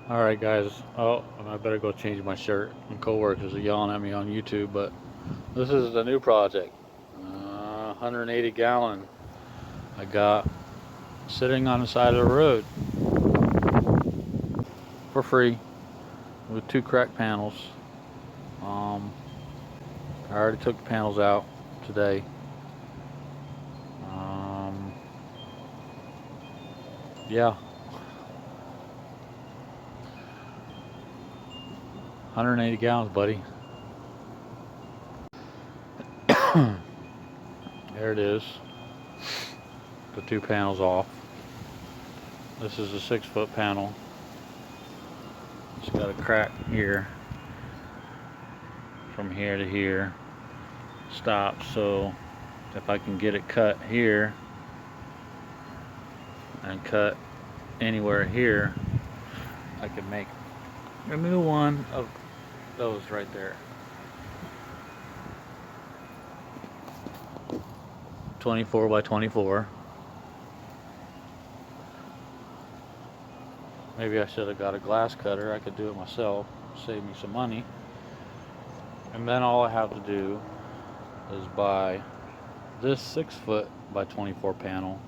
Alright guys, oh, I better go change my shirt. My coworkers are yelling at me on YouTube, but this is the new project. 180 gallon I got sitting on the side of the road for free with two cracked panels. Um, I already took the panels out today. Um, yeah, 180 gallons, buddy. There it is. The two panels off. This is a 6-foot panel. It's got a crack here from here to here. Stops, so if I can get it cut here and cut anywhere here, I can make a new one of those right there. 24 by 24. Maybe I should have got a glass cutter. I could do it myself, save me some money. And then all I have to do is buy this 6-foot by 24 panel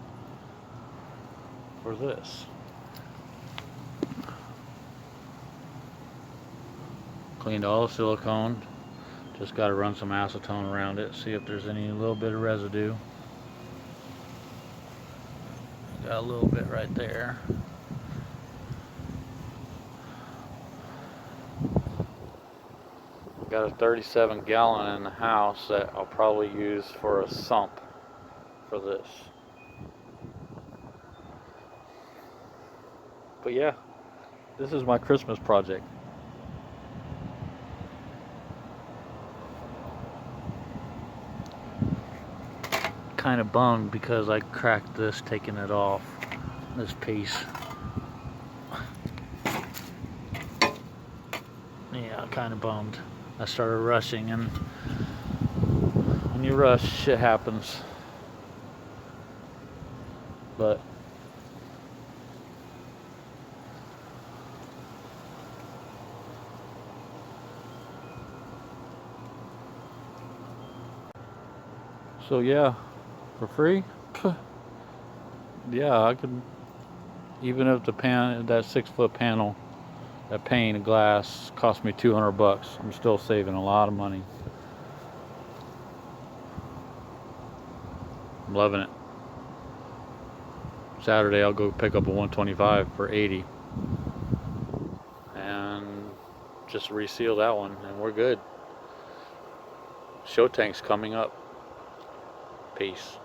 for this. Cleaned all the silicone. Just got to run some acetone around it, see if there's any little bit of residue. Got a little bit right there. Got a 37 gallon in the house that I'll probably use for a sump for this. But yeah, this is my Christmas project. Kind of bummed because I cracked this taking it off, this piece. Yeah, kind of bummed. I started rushing, and when you rush, shit happens. But so yeah, for free. Yeah, I could, even if that 6-foot panel, that pane of glass cost me $200. I'm still saving a lot of money. I'm loving it. Saturday I'll go pick up a 125 for 80 and just reseal that one, and we're good. Show tank's coming up. Peace.